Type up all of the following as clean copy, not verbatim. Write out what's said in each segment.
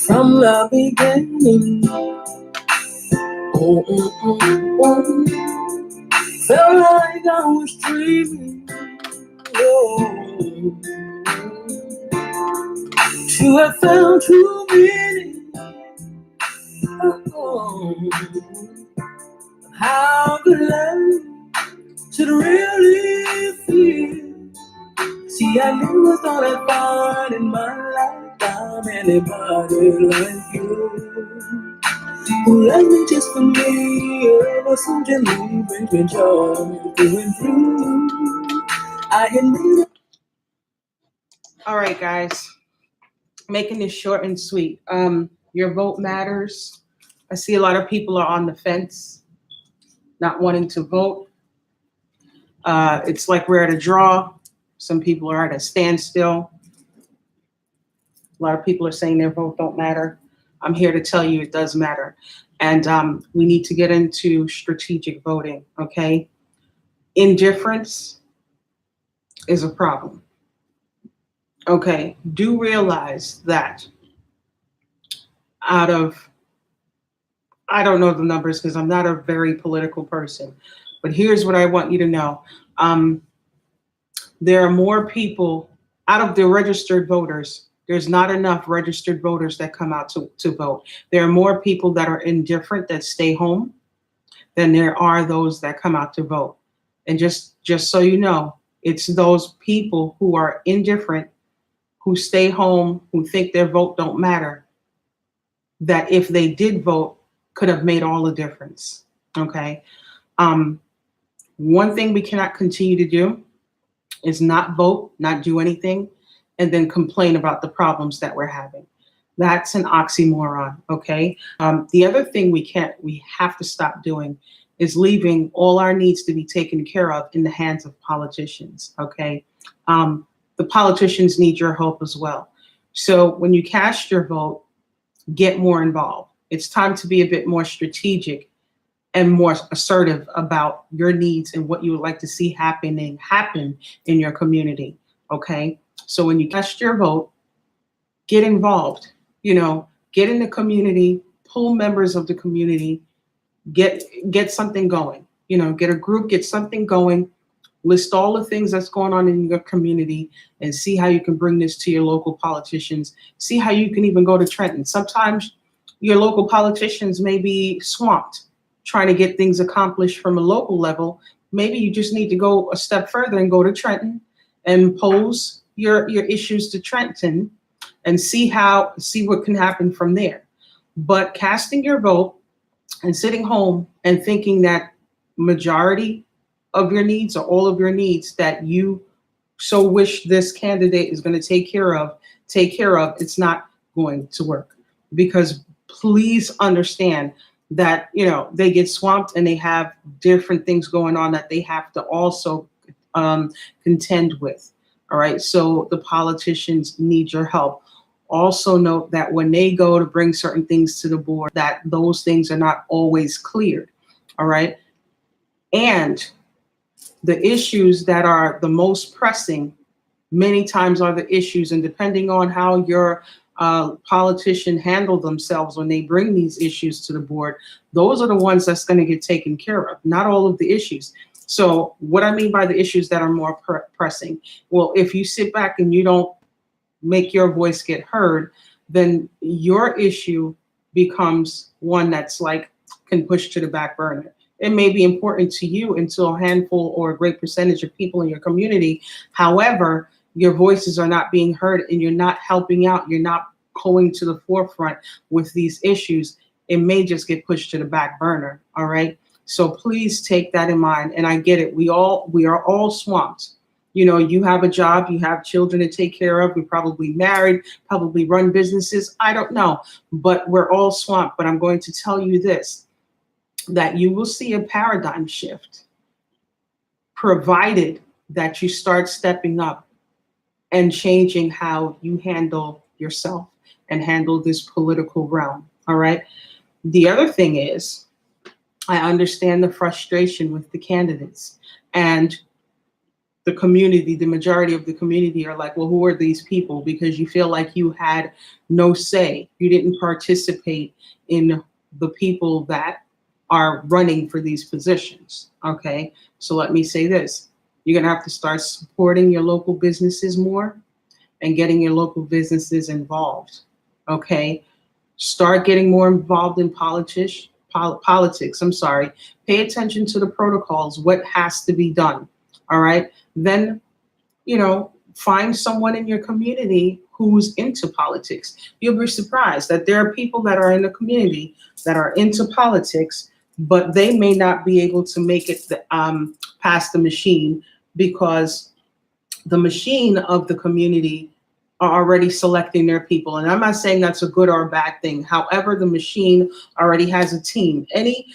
From the beginning, felt like I was dreaming. Oh, to have found true meaning. Oh, how could I should really feel? See, I never thought I'd find in my lifetime anybody like you. Who loved me just for me, ever so gently brings me joy through and through. I admit it. All right, guys, making this short and sweet. Your vote matters. I see a lot of people are on the fence, not wanting to vote. It's like we're at a draw. Some people are at a standstill. A lot of people are saying their vote don't matter. I'm here to tell you it does matter. And we need to get into strategic voting, okay? Indifference is a problem. Okay, do realize that out of, I don't know the numbers because I'm not a very political person, but here's what I want you to know. There are more people out of the registered voters. There's not enough registered voters that come out to vote. There are more people that are indifferent that stay home than there are those that come out to vote. And just so you know, it's those people who are indifferent, who stay home, who think their vote don't matter, that if they did vote, could have made all the difference, okay? One thing we cannot continue to do is not vote, not do anything, and then complain about the problems that we're having. That's an oxymoron, okay? The other thing we have to stop doing is leaving all our needs to be taken care of in the hands of politicians, okay? The politicians need your help as well. So when you cast your vote, get more involved. It's time to be a bit more strategic and more assertive about your needs and what you would like to see happen in your community, okay? So when you cast your vote, get involved, get in the community, pull members of the community, get something going, get a group, get something going, list all the things that's going on in your community and see how you can bring this to your local politicians. See how you can even go to Trenton. Sometimes your local politicians may be swamped trying to get things accomplished from a local level. Maybe you just need to go a step further and go to Trenton and pose your issues to Trenton and see what can happen from there. But casting your vote and sitting home and thinking that majority of your needs or all of your needs that you so wish this candidate is going to take care of, it's not going to work. Because please understand that, they get swamped and they have different things going on that they have to also contend with. All right, so the politicians need your help. Also note that when they go to bring certain things to the board, that those things are not always cleared. All right, and the issues that are the most pressing many times are the issues, and depending on how your politician handle themselves when they bring these issues to the board, those are the ones that's going to get taken care of, not all of the issues. So what I mean by the issues that are more pressing, well, if you sit back and you don't make your voice get heard, then your issue becomes one that's can push to the back burner. It may be important to you until a handful or a great percentage of people in your community. However, your voices are not being heard and you're not helping out. You're not going to the forefront with these issues. it may just get pushed to the back burner. All right. So please take that in mind. And I get it. We are all swamped. You know, you have a job, you have children to take care of, you're probably married, probably run businesses. I don't know, but we're all swamped. But I'm going to tell you this, that you will see a paradigm shift, provided that you start stepping up and changing how you handle yourself and handle this political realm. All right. The other thing is, I understand the frustration with the candidates, and the community, the majority of the community are like, well, who are these people? Because you feel like you had no say. You didn't participate in the people that are running for these positions. Okay. So let me say this. You're going to have to start supporting your local businesses more and getting your local businesses involved. Okay. Start getting more involved in politics. I'm sorry. Pay attention to the protocols, what has to be done. All right. Then, you know, find someone in your community who's into politics. You'll be surprised that there are people that are in the community that are into politics, but they may not be able to make it past the machine, because the machine of the community are already selecting their people. And I'm not saying that's a good or a bad thing. However, the machine already has a team. Any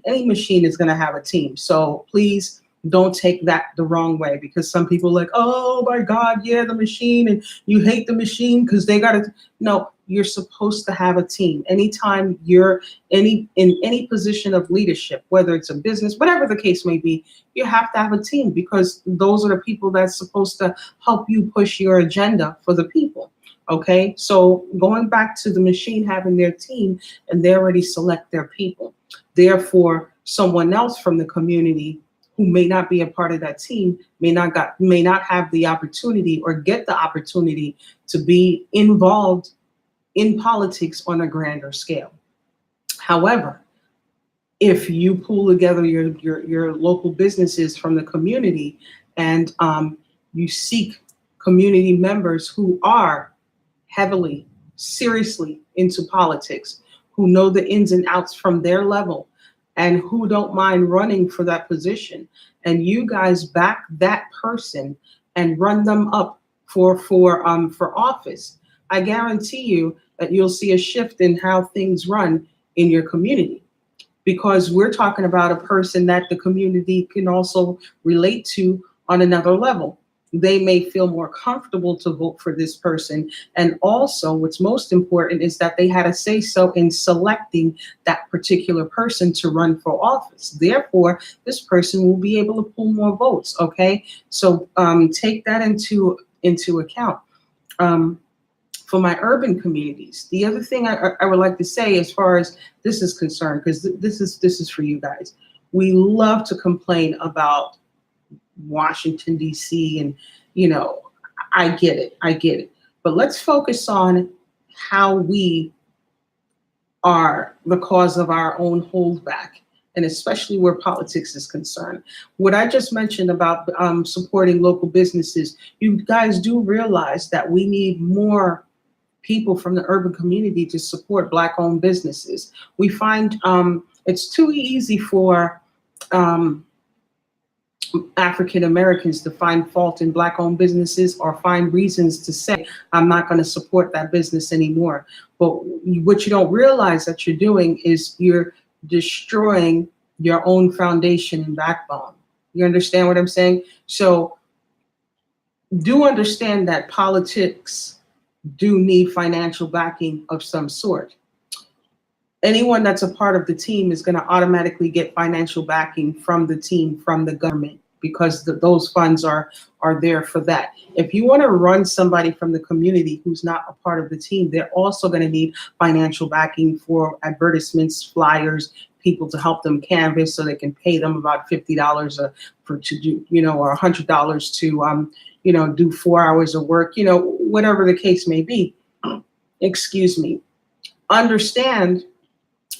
machine is going to have a team. So please don't take that the wrong way, because some people are like, oh my God, yeah, the machine, and you hate the machine because they got to. No, you're supposed to have a team. Anytime you're in any position of leadership, whether it's a business, whatever the case may be, you have to have a team, because those are the people that's supposed to help you push your agenda for the people. Okay, so going back to the machine having their team, and they already select their people. Therefore, someone else from the community who may not be a part of that team may not have the opportunity or get the opportunity to be involved in politics on a grander scale. However, if you pull together your local businesses from the community, and you seek community members who are heavily, seriously into politics, who know the ins and outs from their level, and who don't mind running for that position, and you guys back that person and run them up for office, I guarantee you that you'll see a shift in how things run in your community, because we're talking about a person that the community can also relate to on another level. They may feel more comfortable to vote for this person. And also, what's most important is that they had a say so in selecting that particular person to run for office. Therefore, this person will be able to pull more votes. Okay, so take that into account. For my urban communities, the other thing I would like to say, as far as this is concerned, because this is for you guys, we love to complain about Washington, D.C., and, you know, I get it. But let's focus on how we are the cause of our own holdback, and especially where politics is concerned. What I just mentioned about supporting local businesses, you guys do realize that we need more people from the urban community to support Black-owned businesses. We find it's too easy for African Americans to find fault in Black-owned businesses, or find reasons to say, I'm not going to support that business anymore. But what you don't realize that you're doing is you're destroying your own foundation and backbone. You understand what I'm saying? So do understand that politics do need financial backing of some sort. Anyone that's a part of the team is going to automatically get financial backing from the team, from the government, because those funds are there for that. If you want to run somebody from the community who's not a part of the team, they're also going to need financial backing for advertisements, flyers, people to help them canvas, so they can pay them about $50 to do, or $100 to do 4 hours of work, whatever the case may be. Excuse me. Understand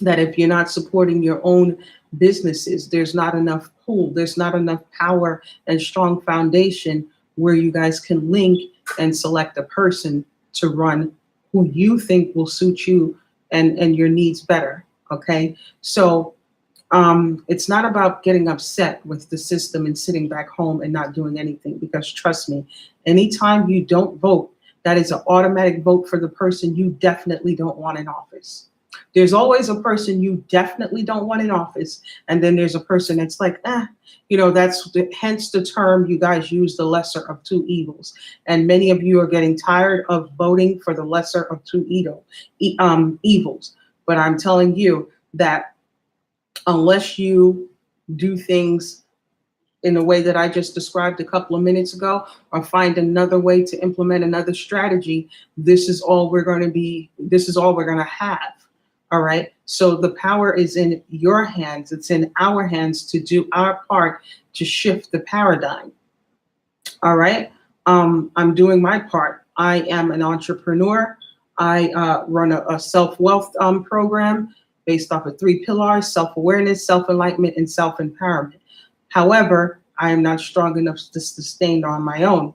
that if you're not supporting your own businesses, there's not enough pull, there's not enough power and strong foundation where you guys can link and select a person to run who you think will suit you and your needs better. Okay, so it's not about getting upset with the system and sitting back home and not doing anything, because trust me, anytime you don't vote, that is an automatic vote for the person you definitely don't want in office. There's always a person you definitely don't want in office, and then there's a person that's like, that's hence the term you guys use, the lesser of two evils. And many of you are getting tired of voting for the lesser of two evils. But I'm telling you that unless you do things in a way that I just described a couple of minutes ago, or find another way to implement another strategy, this is all we're going to have. All right. So the power is in your hands. It's in our hands to do our part to shift the paradigm. All right. I'm doing my part. I am an entrepreneur. I run a self-wealth program based off of 3 pillars: self-awareness, self-enlightenment, and self-empowerment. However, I am not strong enough to sustain on my own.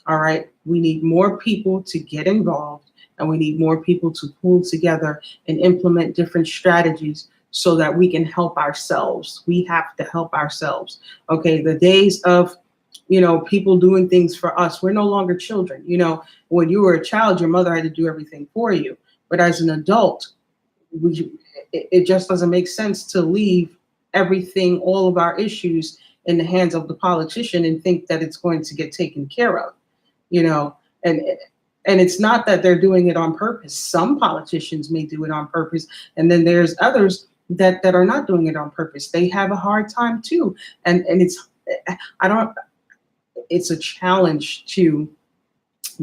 All right. We need more people to get involved, and we need more people to pull together and implement different strategies so that we can help ourselves. We have to help ourselves. Okay. The days of people doing things for us, we're no longer children. When you were a child, your mother had to do everything for you. But as an adult, it just doesn't make sense to leave everything, all of our issues, in the hands of the politician and think that it's going to get taken care of. And it's not that they're doing it on purpose. Some politicians may do it on purpose, and then there's others that are not doing it on purpose. They have a hard time too, and it's a challenge to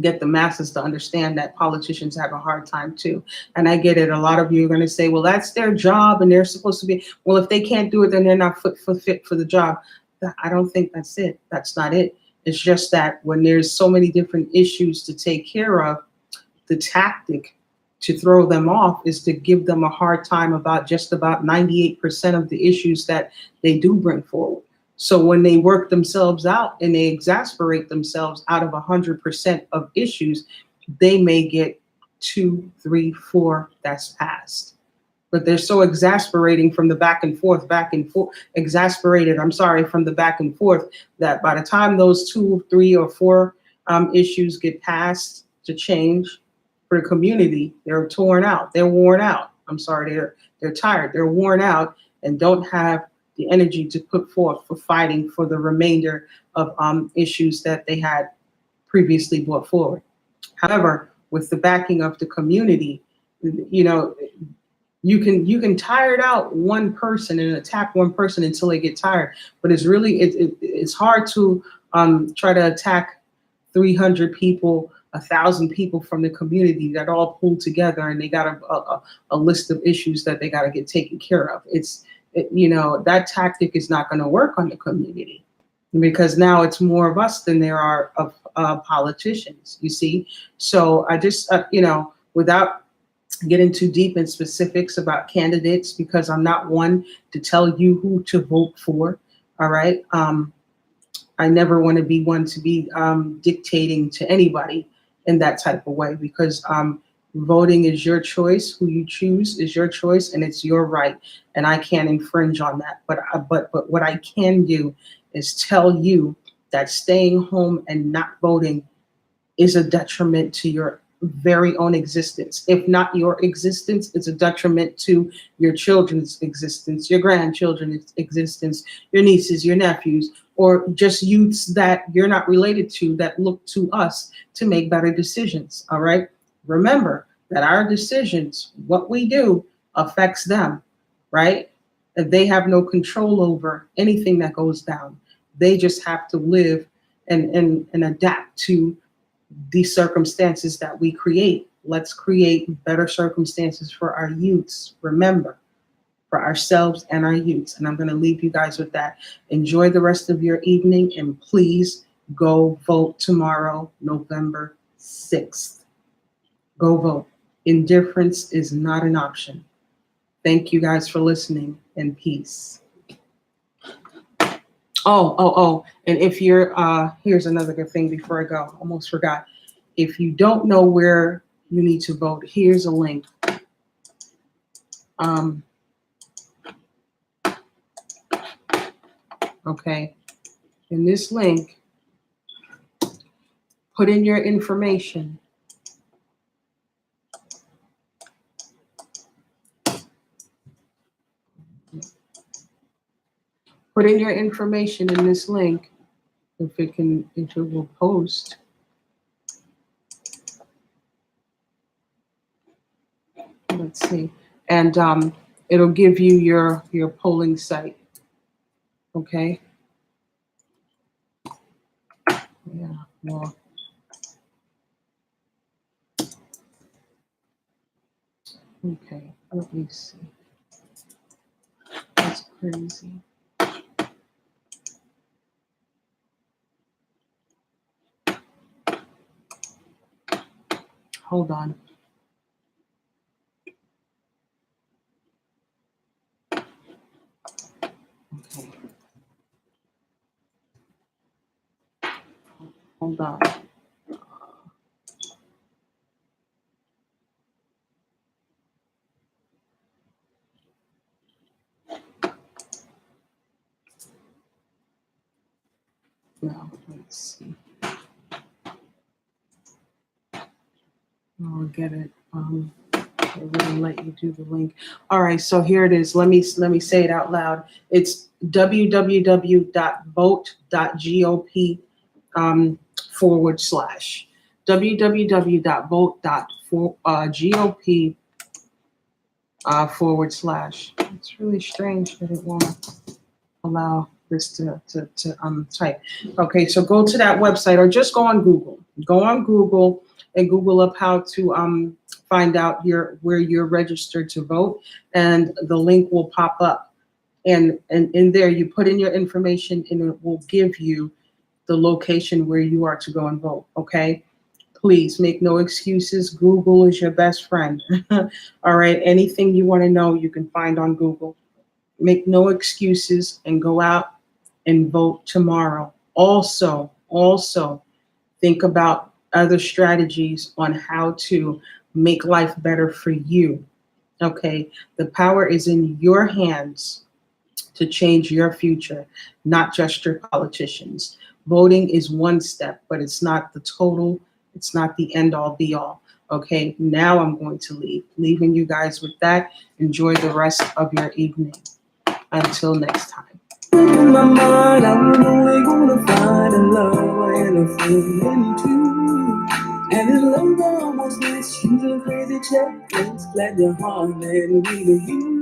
get the masses to understand that politicians have a hard time too. And I get it. A lot of you are going to say, well, that's their job and they're supposed to be, well, if they can't do it, then they're not fit for the job. I don't think that's it. That's not it. It's just that when there's so many different issues to take care of, the tactic to throw them off is to give them a hard time about just about 98% of the issues that they do bring forward. So when they work themselves out and they exasperate themselves out of 100% of issues, they may get 2, 3, 4 that's passed. But they're so exasperating from the back and forth, from the back and forth, that by the time those 2, 3, or 4 issues get passed to change for the community, they're torn out. They're worn out. I'm sorry, they're tired. They're worn out and don't have the energy to put forth for fighting for the remainder of issues that they had previously brought forward. However, with the backing of the community, you can tire out one person and attack one person until they get tired. But it's hard to try to attack 300 people, 1,000 people from the community that all pull together and they got a list of issues that they got to get taken care of. That tactic is not going to work on the community, because now it's more of us than there are of politicians, you see. So I just, without getting too deep in specifics about candidates, because I'm not one to tell you who to vote for, all right? I never want to be one to be dictating to anybody in that type of way, because voting is your choice. Who you choose is your choice, and it's your right, and I can't infringe on that. But what I can do is tell you that staying home and not voting is a detriment to your very own existence. If not your existence, it's a detriment to your children's existence, your grandchildren's existence, your nieces, your nephews, or just youths that you're not related to that look to us to make better decisions. All right. Remember that our decisions, what we do, affects them, right? That they have no control over anything that goes down. They just have to live and adapt to the circumstances that we create. Let's create better circumstances for our youths. Remember, for ourselves and our youths. And I'm going to leave you guys with that. Enjoy the rest of your evening, and please go vote tomorrow, November 6th. Go vote. Indifference is not an option. Thank you guys for listening, and peace. Oh, and if you're, here's another good thing before I go, almost forgot. If you don't know where you need to vote, here's a link. okay? In this link, put in your information. Put in your information in this link, if it will post. Let's see, and it'll give you your polling site. Okay. Yeah. Well. Okay. Let me see. That's crazy. Hold on. Okay. Hold on. Now, let's see. I'll get it. It wouldn't let you do the link. All right, so here it is. Let me say it out loud. It's www.vote.gop / www.vote.gop / It's really strange that it won't allow this to type. Okay, so go to that website or just go on Google. Go on Google and Google up how to find out where you're registered to vote, and the link will pop up. And in there, you put in your information, and it will give you the location where you are to go and vote. Okay. Please make no excuses. Google is your best friend. All right. Anything you want to know, you can find on Google. Make no excuses and go out and vote tomorrow. Also, think about other strategies on how to make life better for you. Okay. The power is in your hands to change your future, not just your politicians. Voting is one step, but it's not the total, it's not the end all be all. Okay, now I'm going to leaving you guys with that. Enjoy the rest of your evening. Until next time. In my mind, I'm only gonna find a lover and a friend too. And this love almost makes you a crazy check. Glad your heart and me to you.